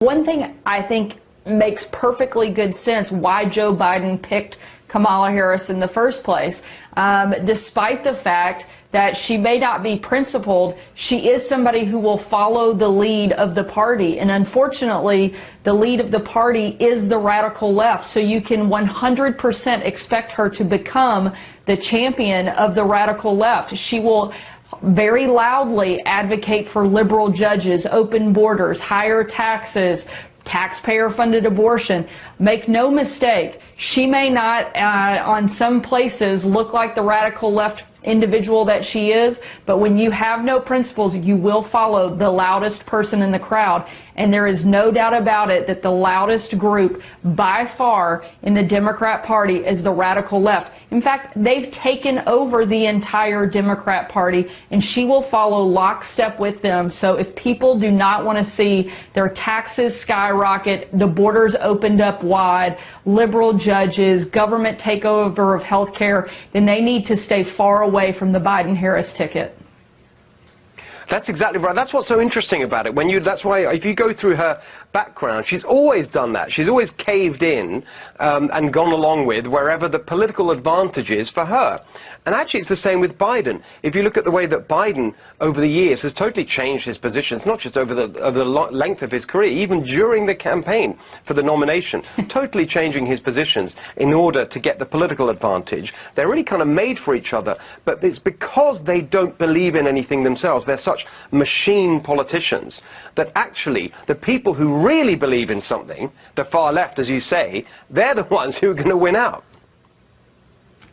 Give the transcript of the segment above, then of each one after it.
One thing I think makes perfectly good sense why Joe Biden picked Kamala Harris in the first place. Despite the fact that she may not be principled, she is somebody who will follow the lead of the party. And unfortunately, the lead of the party is the radical left. So you can 100% expect her to become the champion of the radical left. She will very loudly advocate for liberal judges, open borders, higher taxes, taxpayer-funded abortion. Make no mistake, she may not, on some places, look like the radical left individual that she is, but when you have no principles, you will follow the loudest person in the crowd. And there is no doubt about it that the loudest group by far in the Democrat Party is the radical left. In fact, they've taken over the entire Democrat Party, and she will follow lockstep with them. So if people do not want to see their taxes skyrocket, the borders opened up wide, liberal judges, government takeover of health care, then they need to stay far away from the Biden-Harris ticket. That's exactly right. That's what's so interesting about it. That's why if you go through her background, she's always done that. She's always caved in and gone along with wherever the political advantage is for her. And actually, it's the same with Biden. If you look at the way that Biden, over the years, has totally changed his positions, not just over the length of his career, even during the campaign for the nomination, totally changing his positions in order to get the political advantage. They're really kind of made for each other, but it's because they don't believe in anything themselves. They're such machine politicians that actually the people who really believe in something, the far left, as you say, they're the ones who are going to win out.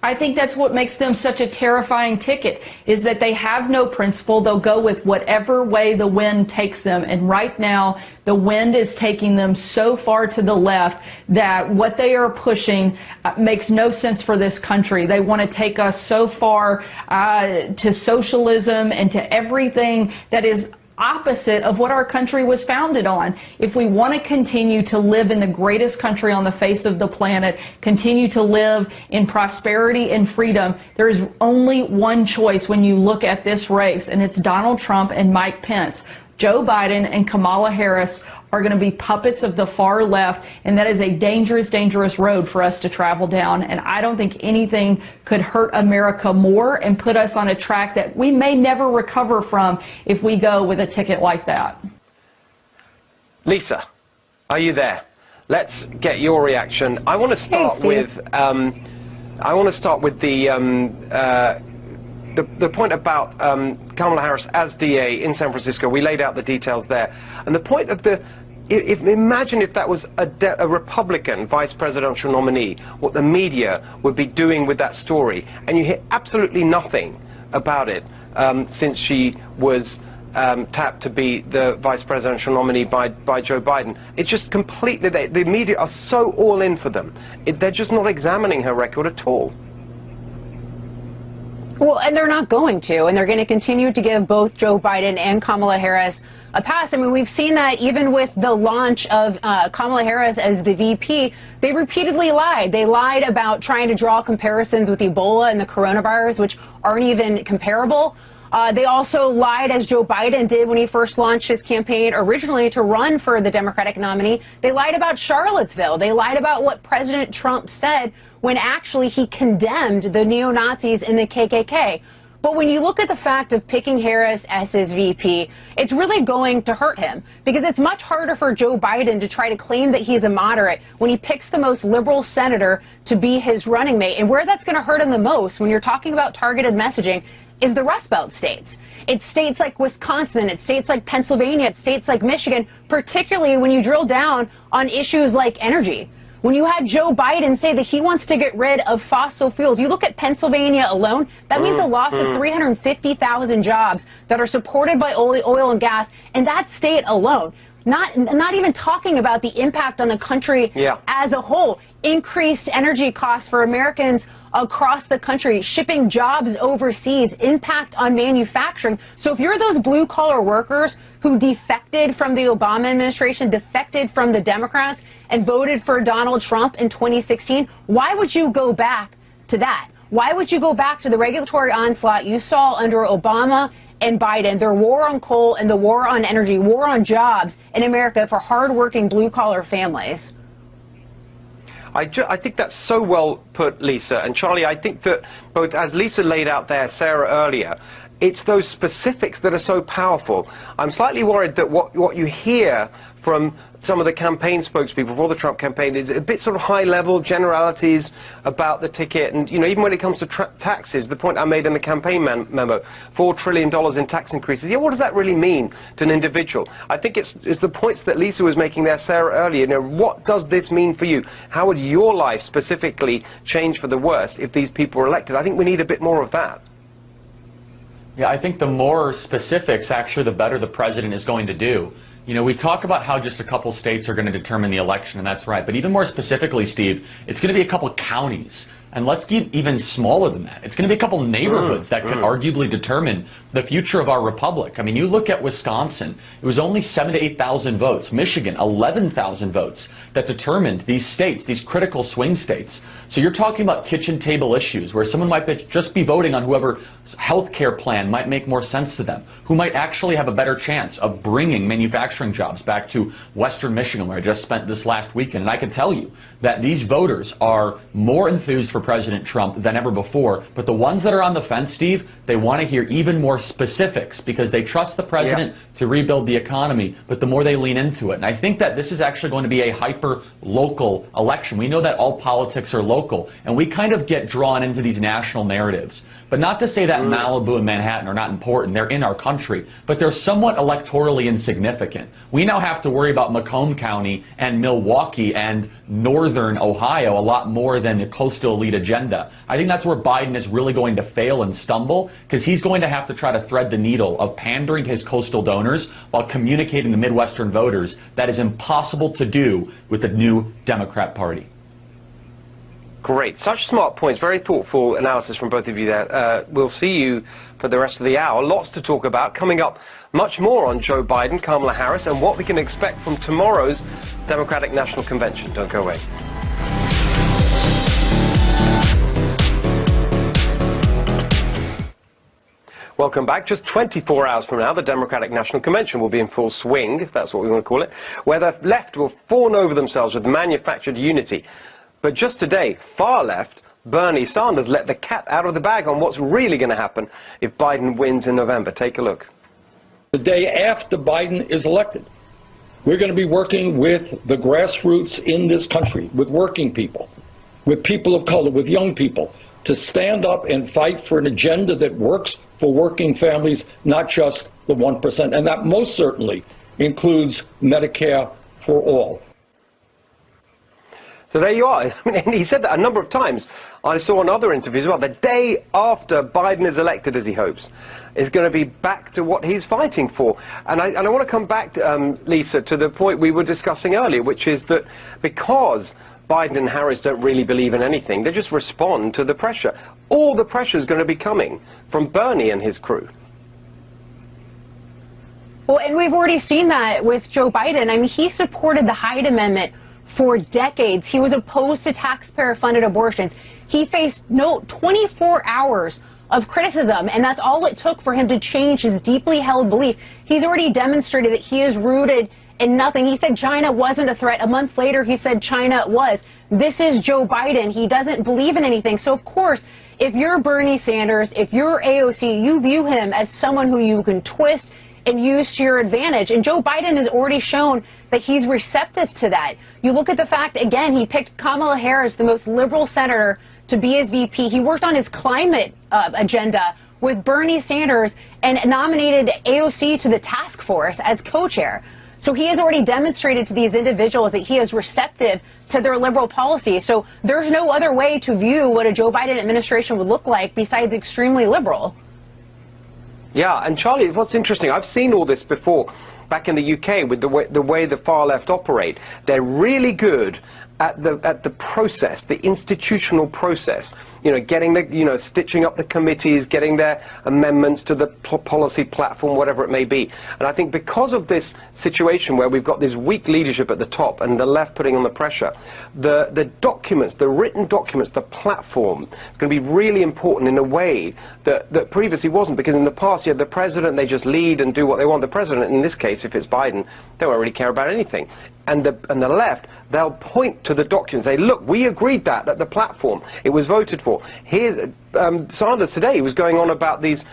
I think that's what makes them such a terrifying ticket, is that they have no principle. They'll go with whatever way the wind takes them. And right now, the wind is taking them so far to the left that what they are pushing makes no sense for this country. They want to take us so far to socialism and to everything that is opposite of what our country was founded on. If we want to continue to live in the greatest country on the face of the planet, continue to live in prosperity and freedom, there is only one choice when you look at this race, and it's Donald Trump and Mike Pence. Joe Biden and Kamala Harris are going to be puppets of the far left, and that is a dangerous, dangerous road for us to travel down. And I don't think anything could hurt America more and put us on a track that we may never recover from if we go with a ticket like that. Lisa, are you there? Let's get your reaction. I want to start with the point about Kamala Harris as DA in San Francisco. We laid out the details there. And the point of imagine if that was a Republican vice presidential nominee, what the media would be doing with that story. And you hear absolutely nothing about it since she was tapped to be the vice presidential nominee by Joe Biden. It's just completely, the media are so all in for them. They're just not examining her record at all. Well, and they're not going to, and they're going to continue to give both Joe Biden and Kamala Harris a pass. I mean, we've seen that even with the launch of Kamala Harris as the VP, they repeatedly lied. They lied about trying to draw comparisons with Ebola and the coronavirus, which aren't even comparable. They also lied, as Joe Biden did when he first launched his campaign originally to run for the Democratic nominee. They lied about Charlottesville. They lied about what President Trump said when actually he condemned the neo-Nazis in the KKK. But when you look at the fact of picking Harris as his VP, it's really going to hurt him, because it's much harder for Joe Biden to try to claim that he's a moderate when he picks the most liberal senator to be his running mate. And where that's going to hurt him the most when you're talking about targeted messaging is the Rust Belt states. It's states like Wisconsin, it's states like Pennsylvania, it's states like Michigan, particularly when you drill down on issues like energy. When you had Joe Biden say that he wants to get rid of fossil fuels, you look at Pennsylvania alone, that means a loss of 350,000 jobs that are supported by oil and gas, and that state alone. Not even talking about the impact on the country as a whole. Increased energy costs for Americans across the country, shipping jobs overseas, impact on manufacturing. So if you're those blue-collar workers who defected from the Obama administration, defected from the Democrats, and voted for Donald Trump in 2016, why would you go back to that? Why would you go back to the regulatory onslaught you saw under Obama and Biden, their war on coal and the war on energy, war on jobs in America for hardworking blue-collar families. I think that's so well put, Lisa. And Charlie, I think that both, as Lisa laid out there, Sarah earlier, it's those specifics that are so powerful. I'm slightly worried that what you hear from some of the campaign spokespeople for the Trump campaign is a bit sort of high-level generalities about the ticket. And, you know, even when it comes to taxes, the point I made in the campaign memo, $4 trillion in tax increases. Yeah, what does that really mean to an individual? I think it's the points that Lisa was making there, Sarah, earlier. You know, what does this mean for you? How would your life specifically change for the worse if these people were elected? I think we need a bit more of that. Yeah, I think the more specifics, actually, the better the president is going to do. You know, we talk about how just a couple states are going to determine the election, and that's right. But even more specifically, Steve, it's going to be a couple counties. And let's get even smaller than that. It's going to be a couple neighborhoods that could arguably determine the future of our republic. I mean, you look at Wisconsin, it was only 7,000 to 8,000 votes. Michigan, 11,000 votes that determined these states, these critical swing states. So you're talking about kitchen table issues where someone might just be voting on whoever health care plan might make more sense to them, who might actually have a better chance of bringing manufacturing jobs back to Western Michigan, where I just spent this last weekend. And I can tell you that these voters are more enthused for President Trump than ever before. But the ones that are on the fence, Steve, they want to hear even more specifics because they trust the president to rebuild the economy, but the more they lean into it. And I think that this is actually going to be a hyper-local election. We know that all politics are local, and we kind of get drawn into these national narratives. But not to say that Malibu and Manhattan are not important. They're in our country, but they're somewhat electorally insignificant. We now have to worry about Macomb County and Milwaukee and northern Ohio a lot more than the coastal elite agenda. I think that's where Biden is really going to fail and stumble, because he's going to have to try to thread the needle of pandering to his coastal donors while communicating to Midwestern voters. That is impossible to do with the new Democrat Party. Great. Such smart points. Very thoughtful analysis from both of you there. We'll see you for the rest of the hour. Lots to talk about. Coming up, much more on Joe Biden, Kamala Harris, and what we can expect from tomorrow's Democratic National Convention. Don't go away. Welcome back. Just 24 hours from now, the Democratic National Convention will be in full swing, if that's what we want to call it, where the left will fawn over themselves with manufactured unity. But just today, far left, Bernie Sanders let the cat out of the bag on what's really going to happen if Biden wins in November. Take a look. The day after Biden is elected, we're going to be working with the grassroots in this country, with working people, with people of color, with young people, to stand up and fight for an agenda that works for working families, not just the 1%. And that most certainly includes Medicare for all. So there you are. I mean, and he said that a number of times. I saw in other interviews as well. The day after Biden is elected, as he hopes, is going to be back to what he's fighting for. And I want to come back, Lisa, to the point we were discussing earlier, which is that because Biden and Harris don't really believe in anything, they just respond to the pressure. All the pressure is going to be coming from Bernie and his crew. Well, and we've already seen that with Joe Biden. I mean, he supported the Hyde Amendment for decades. He was opposed to taxpayer-funded abortions. He faced 24 hours of criticism, and that's all it took for him to change his deeply held belief. He's already demonstrated that he is rooted in nothing. He said China wasn't a threat. A month later, he said China was. This is Joe Biden. He doesn't believe in anything. So, of course, if you're Bernie Sanders, if you're AOC, you view him as someone who you can twist and use to your advantage. And Joe Biden has already shown that he's receptive to that. You look at the fact, again, he picked Kamala Harris, the most liberal senator, to be his VP. He worked on his climate agenda with Bernie Sanders and nominated AOC to the task force as co-chair. So he has already demonstrated to these individuals that he is receptive to their liberal policies. So there's no other way to view what a Joe Biden administration would look like besides extremely liberal. Yeah, and Charlie, what's interesting, I've seen all this before back in the UK with the way the far left operate. They're really good at the process, the institutional process, getting the, stitching up the committees, getting their amendments to the policy platform, whatever it may be. And I think because of this situation where we've got this weak leadership at the top and the left putting on the pressure, the documents, the written documents, the platform is going to be really important in a way that previously wasn't, because in the past you had the president, they just lead and do what they want. The president, in this case, if it's Biden, they don't really care about anything. And the left, they'll point to the documents, say, look, we agreed that at the platform, it was voted for. Here's Sanders today was going on about these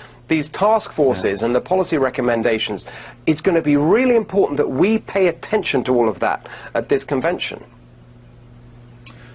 task forces and the policy recommendations. It's going to be really important that we pay attention to all of that at this convention.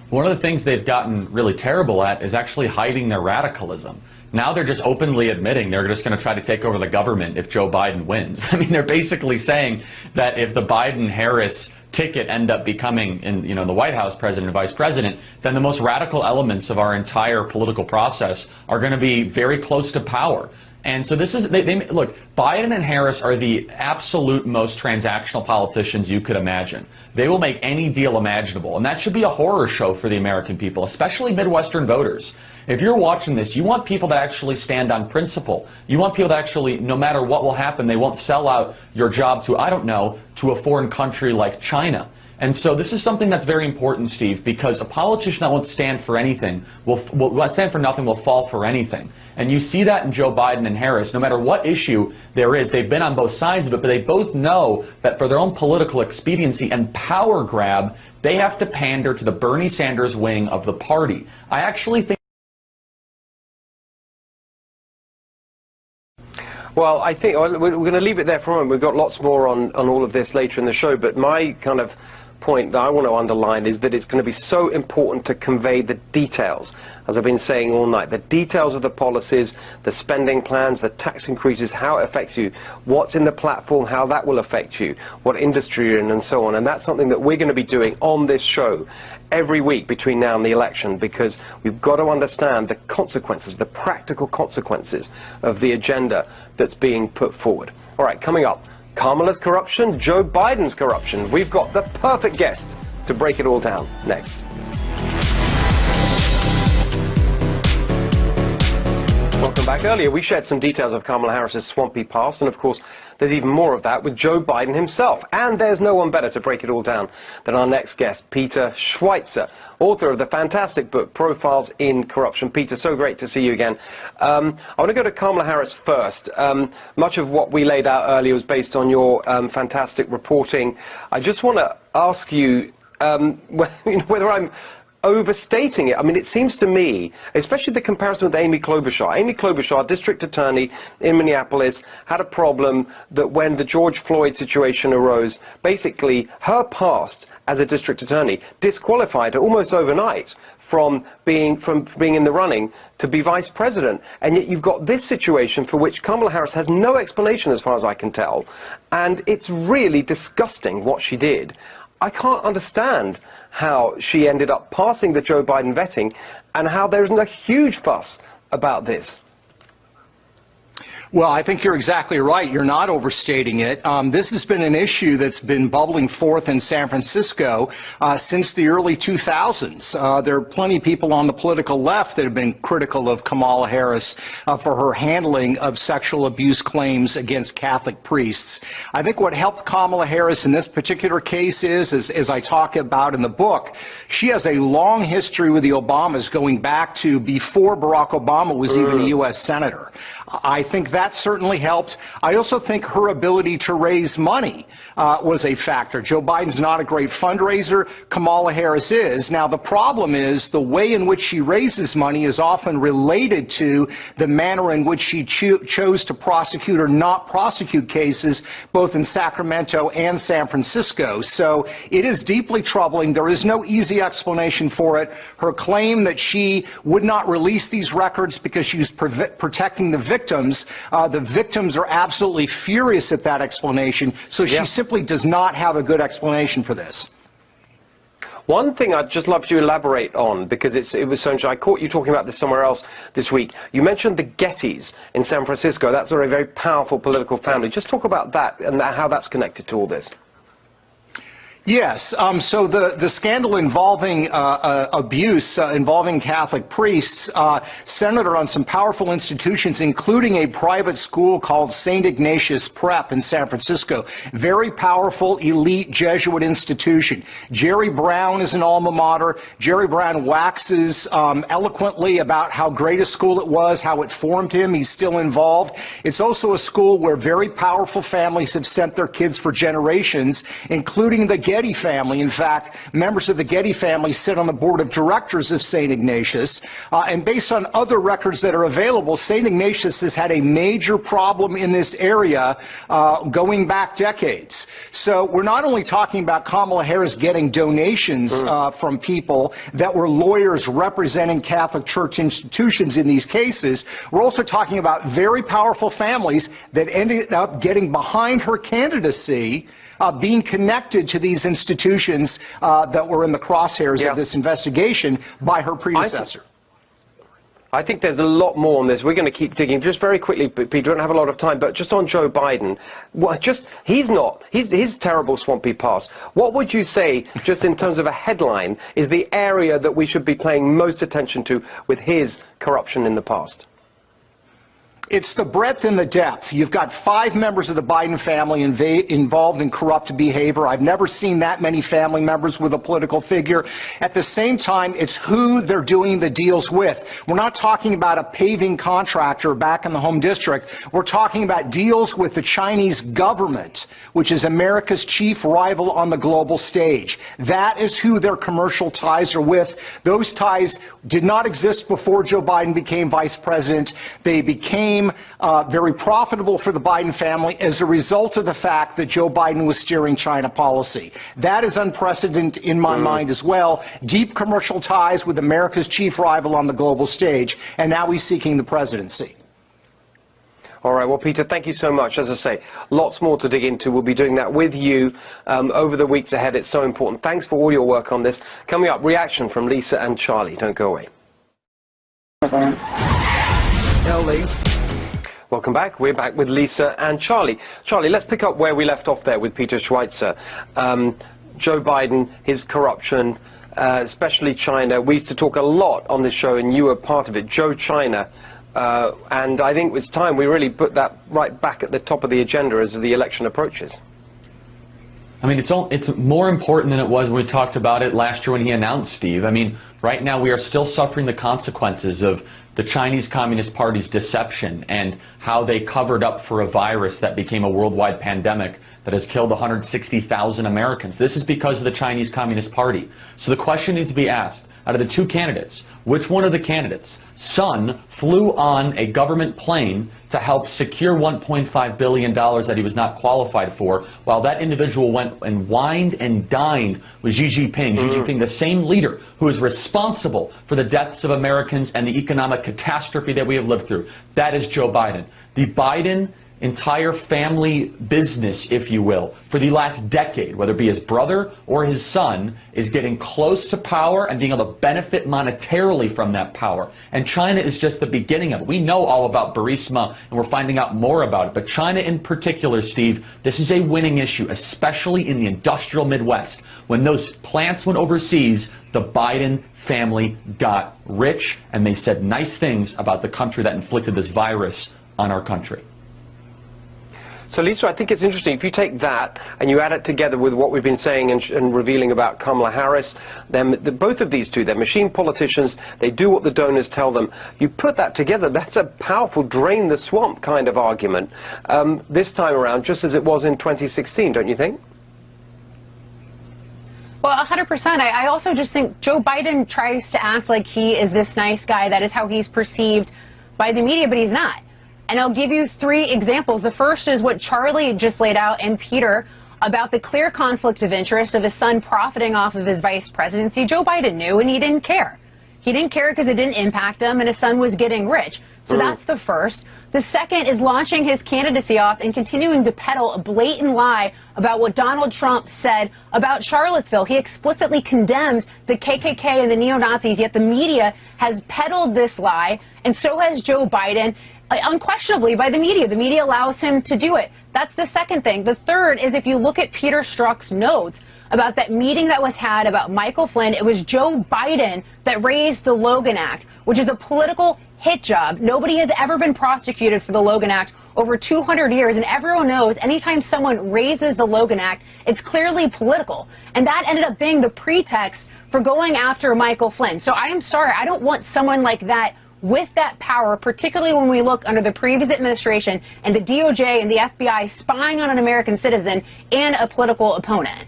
One of the things they've gotten really terrible at is actually hiding their radicalism. Now they're just openly admitting they're just going to try to take over the government if Joe Biden wins. I mean, they're basically saying that if the Biden-Harris ticket end up becoming in the White House, president and vice president, then the most radical elements of our entire political process are going to be very close to power. And so this is, look, Biden and Harris are the absolute most transactional politicians you could imagine. They will make any deal imaginable. And that should be a horror show for the American people, especially Midwestern voters. If you're watching this, you want people that actually stand on principle. You want people that actually, no matter what will happen, they won't sell out your job to, I don't know, to a foreign country like China. And so this is something that's very important, Steve, because a politician that won't stand for anything, will stand for nothing, will fall for anything. And you see that in Joe Biden and Harris. No matter what issue there is, they've been on both sides of it, but they both know that for their own political expediency and power grab, they have to pander to the Bernie Sanders wing of the party. I actually think. Well, I think we're going to leave it there for a moment. We've got lots more on all of this later in the show, but my kind of point that I want to underline is that it's going to be so important to convey the details, as I've been saying all night, the details of the policies, the spending plans, the tax increases, how it affects you, what's in the platform, how that will affect you, what industry you're in, and so on. And that's something that we're going to be doing on this show every week between now and the election, because we've got to understand the consequences, the practical consequences of the agenda that's being put forward. All right, coming up, Kamala's corruption, Joe Biden's corruption. We've got the perfect guest to break it all down next. Welcome back. Earlier, we shared some details of Kamala Harris's swampy past, and of course, there's even more of that with Joe Biden himself. And there's no one better to break it all down than our next guest, Peter Schweitzer, author of the fantastic book, Profiles in Corruption. Peter, so great to see you again. I want to go to Kamala Harris first. Much of what we laid out earlier was based on your fantastic reporting. I just want to ask you whether I'm overstating it. I mean, it seems to me, especially the comparison with Amy Klobuchar. Amy Klobuchar, district attorney in Minneapolis, had a problem that when the George Floyd situation arose, basically her past as a district attorney disqualified her almost overnight from being in the running to be vice president. And yet you've got this situation for which Kamala Harris has no explanation as far as I can tell. And it's really disgusting what she did. I can't understand how she ended up passing the Joe Biden vetting and how there isn't a huge fuss about this. Well, I think you're exactly right. You're not overstating it. This has been an issue that's been bubbling forth in San Francisco since the early 2000s. There are plenty of people on the political left that have been critical of Kamala Harris for her handling of sexual abuse claims against Catholic priests. I think what helped Kamala Harris in this particular case is, as I talk about in the book, she has a long history with the Obamas going back to before Barack Obama was even a U.S. Senator. I think that certainly helped. I also think her ability to raise money was a factor. Joe Biden's not a great fundraiser. Kamala Harris is. Now, the problem is the way in which she raises money is often related to the manner in which she chose to prosecute or not prosecute cases, both in Sacramento and San Francisco. So it is deeply troubling. There is no easy explanation for it. Her claim that she would not release these records because she was protecting the victims are absolutely furious at that explanation. So she simply does not have a good explanation for this. One thing I'd just love to elaborate on, because it was so interesting. I caught you talking about this somewhere else this week. You mentioned the Gettys in San Francisco. That's a very powerful political family. Just talk about that and how that's connected to all this. Yes. So the scandal involving abuse involving Catholic priests centered on some powerful institutions, including a private school called St. Ignatius Prep in San Francisco. Very powerful, elite Jesuit institution. Jerry Brown is an alma mater. Jerry Brown waxes eloquently about how great a school it was, how it formed him. He's still involved. It's also a school where very powerful families have sent their kids for generations, including the Getty family. In fact, members of the Getty family sit on the board of directors of St. Ignatius. And based on other records that are available, St. Ignatius has had a major problem in this area going back decades. So we're not only talking about Kamala Harris getting donations from people that were lawyers representing Catholic Church institutions in these cases, we're also talking about very powerful families that ended up getting behind her candidacy, being connected to these institutions that were in the crosshairs of this investigation by her predecessor. I think there's a lot more on this. We're going to keep digging. Just very quickly, Pete, we don't have a lot of time, but just on Joe Biden, his terrible swampy past. What would you say, just in terms of a headline, is the area that we should be paying most attention to with his corruption in the past? It's the breadth and the depth. You've got 5 members of the Biden family involved in corrupt behavior. I've never seen that many family members with a political figure. At the same time, it's who they're doing the deals with. We're not talking about a paving contractor back in the home district. We're talking about deals with the Chinese government, which is America's chief rival on the global stage. That is who their commercial ties are with. Those ties did not exist before Joe Biden became vice president. They became very profitable for the Biden family as a result of the fact that Joe Biden was steering China policy. That is unprecedented in my mind as well. Deep commercial ties with America's chief rival on the global stage, and now he's seeking the presidency. All right, well, Peter, thank you so much. As I say, lots more to dig into. We'll be doing that with you over the weeks ahead. It's so important. Thanks for all your work on this. Coming up, reaction from Lisa and Charlie. Don't go away. LA's. Welcome back. We're back with Lisa and Charlie. Charlie, let's pick up where we left off there with Peter Schweitzer. Joe Biden, his corruption, especially China. We used to talk a lot on this show, and you were part of it, Joe China. And I think it's time we really put that right back at the top of the agenda as the election approaches. I mean, it's more important than it was when we talked about it last year when he announced, Steve. I mean, right now we are still suffering the consequences of the Chinese Communist Party's deception and how they covered up for a virus that became a worldwide pandemic that has killed 160,000 Americans. This is because of the Chinese Communist Party. So the question needs to be asked, out of the 2 candidates, which one of the candidates' son flew on a government plane to help secure $1.5 billion that he was not qualified for, while that individual went and wined and dined with Xi Jinping, Xi Jinping, the same leader who is responsible for the deaths of Americans and the economic catastrophe that we have lived through? That is Joe Biden. The Biden entire family business, if you will, for the last decade, whether it be his brother or his son, is getting close to power and being able to benefit monetarily from that power. And China is just the beginning of it. We know all about Burisma, and we're finding out more about it. But China in particular, Steve, this is a winning issue, especially in the industrial Midwest. When those plants went overseas, the Biden family got rich, and they said nice things about the country that inflicted this virus on our country. So, Lisa, I think it's interesting. If you take that and you add it together with what we've been saying and revealing about Kamala Harris, both of these two, they're machine politicians. They do what the donors tell them. You put that together, that's a powerful drain the swamp kind of argument this time around, just as it was in 2016, don't you think? Well, 100%. I also just think Joe Biden tries to act like he is this nice guy. That is how he's perceived by the media, but he's not. And I'll give you 3 examples. The first is what Charlie just laid out, and Peter, about the clear conflict of interest of his son profiting off of his vice presidency. Joe Biden knew, and he didn't care. He didn't care because it didn't impact him, and his son was getting rich. So that's the first. The second is launching his candidacy off and continuing to peddle a blatant lie about what Donald Trump said about Charlottesville. He explicitly condemned the KKK and the neo-Nazis, yet the media has peddled this lie, and so has Joe Biden. Unquestionably by the media. The media allows him to do it. That's the second thing. The third is if you look at Peter Strzok's notes about that meeting that was had about Michael Flynn. It was Joe Biden that raised the Logan Act, which is a political hit job. Nobody has ever been prosecuted for the Logan Act over 200 years, and everyone knows anytime someone raises the Logan Act, it's clearly political. And that ended up being the pretext for going after Michael Flynn. So I am sorry, I don't want someone like that with that power, particularly when we look under the previous administration and the DOJ and the FBI spying on an American citizen and a political opponent.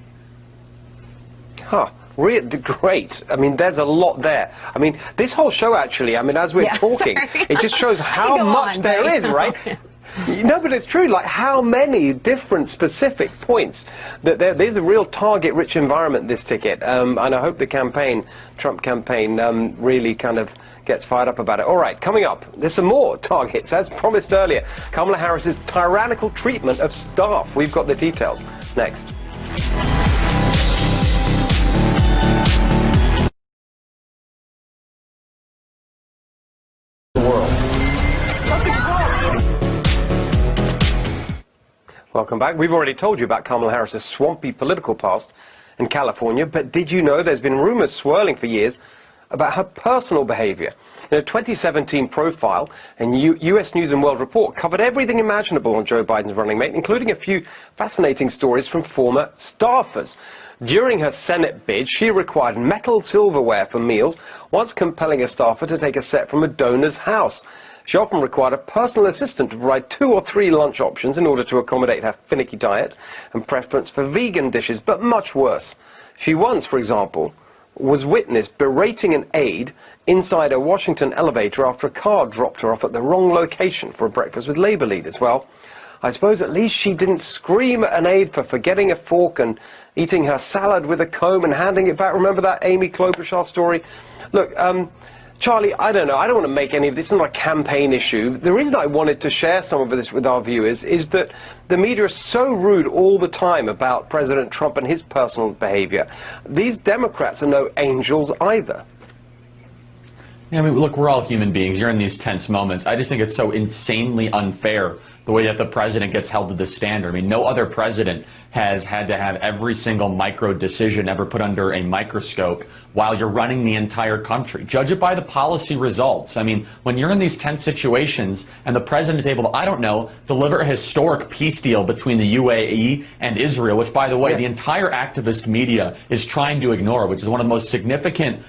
Huh. Really great. I mean, there's a lot there. I mean, this whole show, actually, I mean, as we're talking, it just shows how much there is, right? No, but it's true, like how many different specific points that there's a real target-rich environment, this ticket. And I hope the campaign, Trump campaign, really kind of gets fired up about it. All right, coming up, there's some more targets. As promised earlier, Kamala Harris's tyrannical treatment of staff. We've got the details next. Welcome back. We've already told you about Kamala Harris's swampy political past in California, but did you know there's been rumors swirling for years about her personal behavior? In a 2017 profile, and U.S. News & World Report covered everything imaginable on Joe Biden's running mate, including a few fascinating stories from former staffers. During her Senate bid, she required metal silverware for meals, once compelling a staffer to take a set from a donor's house. She often required a personal assistant to provide 2 or 3 lunch options in order to accommodate her finicky diet and preference for vegan dishes, but much worse. She once, for example, was witnessed berating an aide inside a Washington elevator after a car dropped her off at the wrong location for a breakfast with Labour leaders. Well, I suppose at least she didn't scream at an aide for forgetting a fork and eating her salad with a comb and handing it back. Remember that Amy Klobuchar story? Look, Charlie, I don't know. I don't want to make any of this not a campaign issue. The reason I wanted to share some of this with our viewers is that the media is so rude all the time about President Trump and his personal behavior. These Democrats are no angels either. Yeah, I mean, look, we're all human beings. You're in these tense moments. I just think it's so insanely unfair the way that the president gets held to the standard. I mean, no other president has had to have every single micro decision ever put under a microscope while you're running the entire country. Judge it by the policy results. I mean, when you're in these tense situations and the president is able to, I don't know, deliver a historic peace deal between the UAE and Israel, which, by the way, the entire activist media is trying to ignore, which is one of the most significant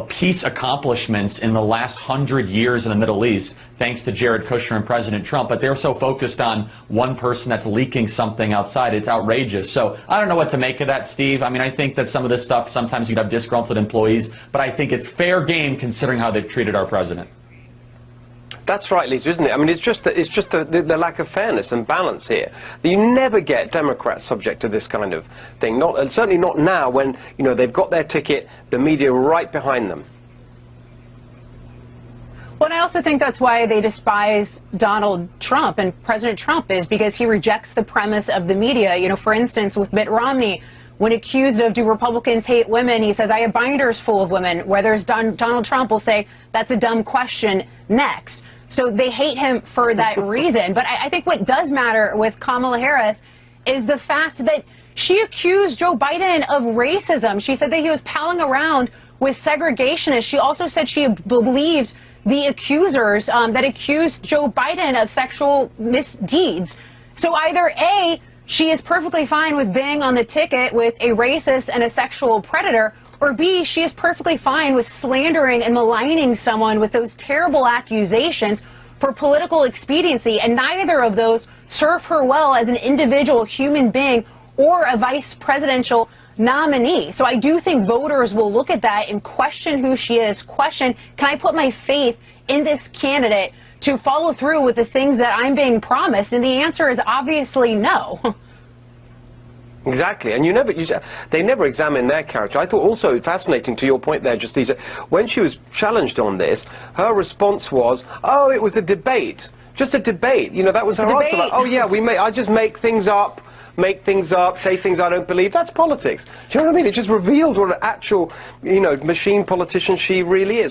peace accomplishments in the last 100 years in the Middle East, thanks to Jared Kushner and President Trump. But they're so focused on one person that's leaking something outside. It's outrageous. So I don't know what to make of that, Steve. I mean, I think that some of this stuff, sometimes you'd have disgruntled employees, but I think it's fair game considering how they've treated our president. That's right, Lisa, isn't it? I mean, it's just the lack of fairness and balance here. You never get Democrats subject to this kind of thing. Certainly not now when, you know, they've got their ticket, the media right behind them. Well, and I also think that's why they despise Donald Trump and President Trump, is because he rejects the premise of the media. You know, for instance, with Mitt Romney, when accused of do Republicans hate women, he says, I have binders full of women, whereas Donald Trump will say, that's a dumb question, next. So they hate him for that reason. But I think what does matter with Kamala Harris is the fact that she accused Joe Biden of racism. She said that he was palling around with segregationists. She also said she believed the accusers that accused Joe Biden of sexual misdeeds. So either A, she is perfectly fine with being on the ticket with a racist and a sexual predator, or B, she is perfectly fine with slandering and maligning someone with those terrible accusations for political expediency, and neither of those serve her well as an individual human being or a vice presidential nominee. So I do think voters will look at that and question who she is, question, can I put my faith in this candidate to follow through with the things that I'm being promised? And the answer is obviously no. Exactly, and they never examine their character. I thought also fascinating to your point there, just Lisa, when she was challenged on this, her response was, "Oh, it was a debate, just a debate." You know, that was her answer. Like, "Oh yeah, I just make things up, say things I don't believe." That's politics. Do you know what I mean? It just revealed what an actual, you know, machine politician she really is.